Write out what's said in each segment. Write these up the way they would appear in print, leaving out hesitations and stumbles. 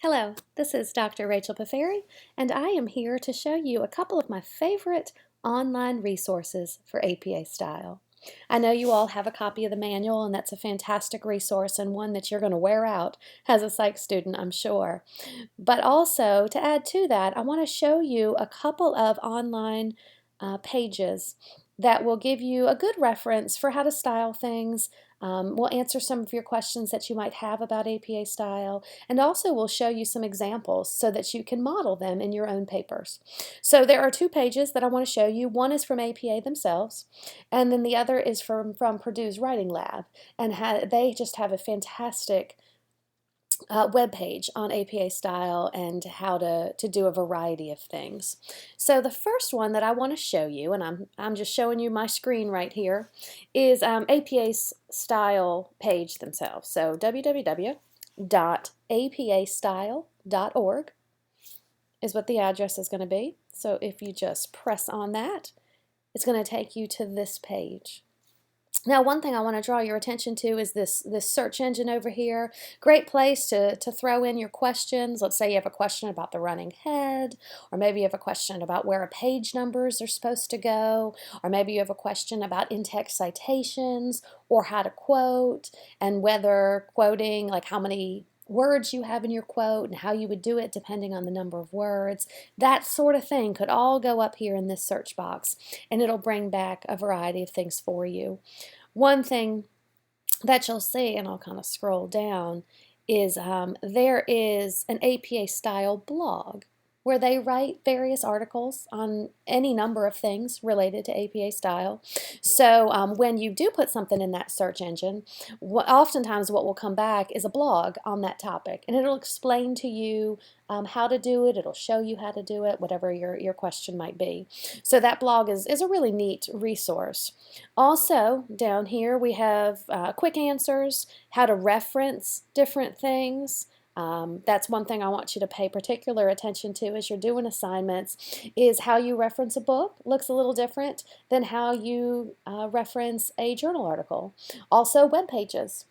Hello, this is Dr. Rachel Paferi, and I am here to show you a couple of my favorite online resources for APA Style. I know you all have a copy of the manual, and that's a fantastic resource and one that you're going to wear out as a psych student, I'm sure. But also, to add to that, I want to show you a couple of online pages that will give you a good reference for how to style things. We'll answer some of your questions that you might have about APA Style, and also we'll show you some examples so that you can model them in your own papers. So there are two pages that I want to show you. One is from APA themselves, and then the other is from Purdue's Writing Lab, and they just have a fantastic web page on APA Style and how to do a variety of things. So the first one that I want to show you, and I'm just showing you my screen right here, is APA's Style page themselves. So www.apastyle.org is what the address is going to be. So if you just press on that, it's going to take you to this page. Now, one thing I want to draw your attention to is this search engine over here. Great place to throw in your questions. Let's say you have a question about the running head, or maybe you have a question about where page numbers are supposed to go, or maybe you have a question about in-text citations, or how to quote, and whether quoting, like how many words you have in your quote and how you would do it depending on the number of words. That sort of thing could all go up here in this search box, and it'll bring back a variety of things for you. One thing that you'll see, and I'll kind of scroll down, is there is an APA Style blog where they write various articles on any number of things related to APA Style. So when you do put something in that search engine, oftentimes what will come back is a blog on that topic, and it'll explain to you how to do it. It'll show you how to do it, whatever your question might be. So that blog is a really neat resource. Also, down here we have quick answers, how to reference different things. That's one thing I want you to pay particular attention to as you're doing assignments, is how you reference a book looks a little different than how you reference a journal article. Also, web pages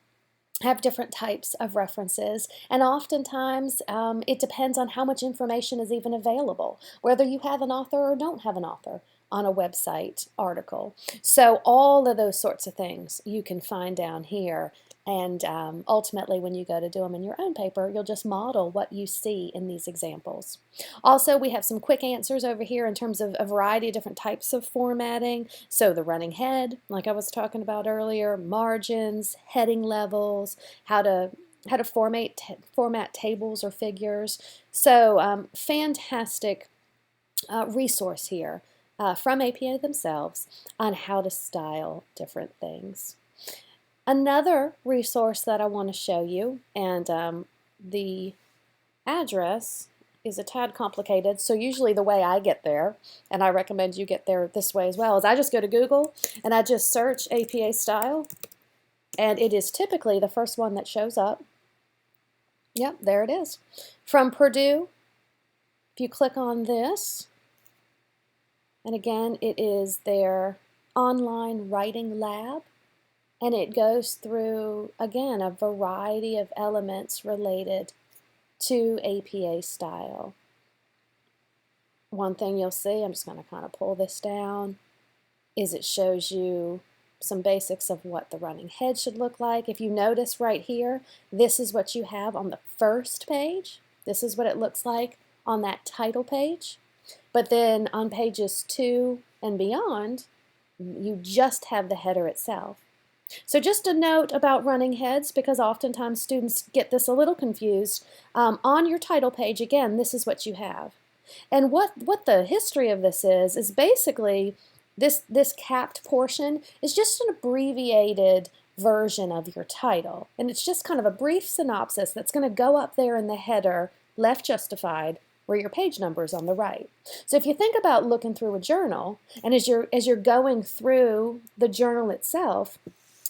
have different types of references, and oftentimes it depends on how much information is even available, whether you have an author or don't have an author on a website article. So all of those sorts of things you can find down here, and ultimately when you go to do them in your own paper, you'll just model what you see in these examples. Also, we have some quick answers over here in terms of a variety of different types of formatting. So the running head, like I was talking about earlier, margins, heading levels, how to format tables or figures. So fantastic resource here from APA themselves on how to style different things. Another resource that I want to show you, and the address is a tad complicated, so usually the way I get there, and I recommend you get there this way as well, is I just go to Google and I just search APA Style, and it is typically the first one that shows up. Yep, there it is. From Purdue, if you click on this, and again, it is their online writing lab, and it goes through, again, a variety of elements related to APA Style. One thing you'll see, I'm just going to kind of pull this down, is it shows you some basics of what the running head should look like. If you notice right here, this is what you have on the first page. This is what it looks like on that title page. But then on pages 2 and beyond, you just have the header itself. So just a note about running heads, because oftentimes students get this a little confused. On your title page, again, this is what you have. And what the history of this is basically this capped portion is just an abbreviated version of your title. And it's just kind of a brief synopsis that's going to go up there in the header, left justified, where your page number is on the right. So if you think about looking through a journal, and as you're going through the journal itself,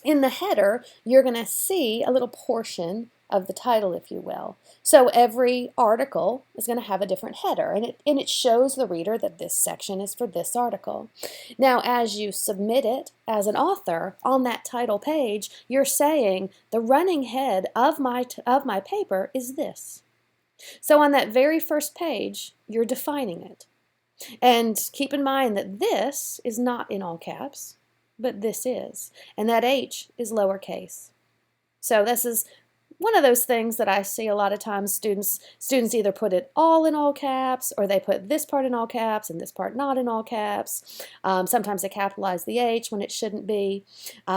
in the header, you're going to see a little portion of the title, if you will. So every article is going to have a different header, and it shows the reader that this section is for this article. Now, as you submit it as an author on that title page, you're saying the running head of my paper is this. So on that very first page, you're defining it. And keep in mind that this is not in all caps, but this is. And that H is lowercase. So this is one of those things that I see a lot of times students either put it all in all caps, or they put this part in all caps and this part not in all caps. Sometimes they capitalize the H when it shouldn't be.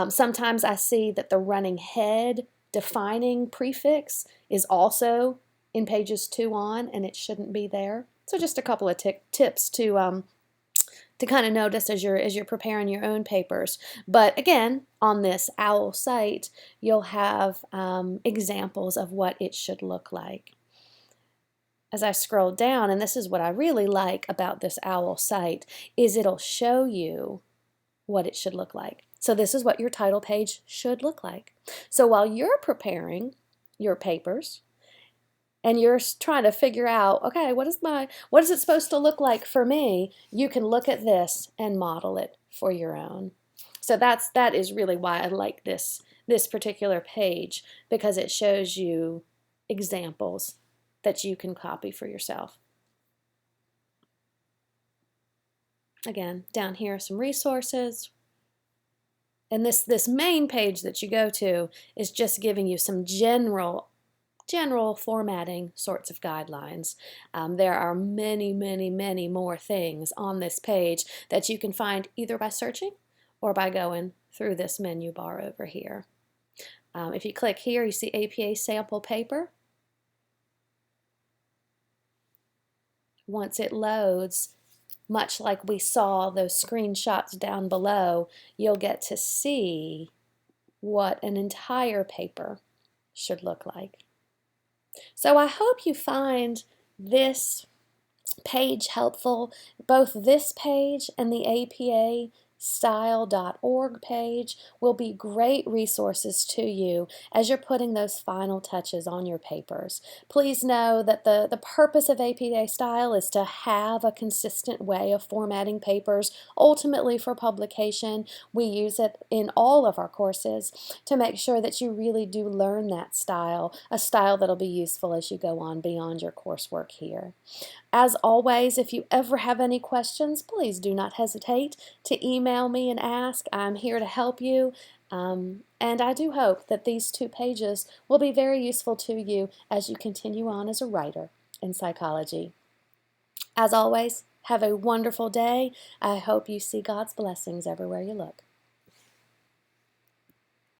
Sometimes I see that the running head defining prefix is also in pages 2 on, and it shouldn't be there. So just a couple of tips to kind of notice as you're preparing your own papers. But again, on this OWL site, you'll have examples of what it should look like. As I scroll down, and this is what I really like about this OWL site, is it'll show you what it should look like. So this is what your title page should look like. So while you're preparing your papers, and you're trying to figure out, okay, what is it supposed to look like for me? You can look at this and model it for your own. So that is really why I like this particular page, because it shows you examples that you can copy for yourself. Again, down here are some resources. And this main page that you go to is just giving you some general formatting sorts of guidelines. There are many, many, many more things on this page that you can find either by searching or by going through this menu bar over here. If you click here, you see APA sample paper. Once it loads, much like we saw those screenshots down below, you'll get to see what an entire paper should look like. So I hope you find this page helpful, both this page and the APA style.org page will be great resources to you as you're putting those final touches on your papers. Please know that the purpose of APA Style is to have a consistent way of formatting papers, ultimately for publication. We use it in all of our courses to make sure that you really do learn that style, a style that'll be useful as you go on beyond your coursework here. As always, if you ever have any questions, please do not hesitate to email me and ask. I'm here to help you. And I do hope that these 2 pages will be very useful to you as you continue on as a writer in psychology. As always, have a wonderful day. I hope you see God's blessings everywhere you look.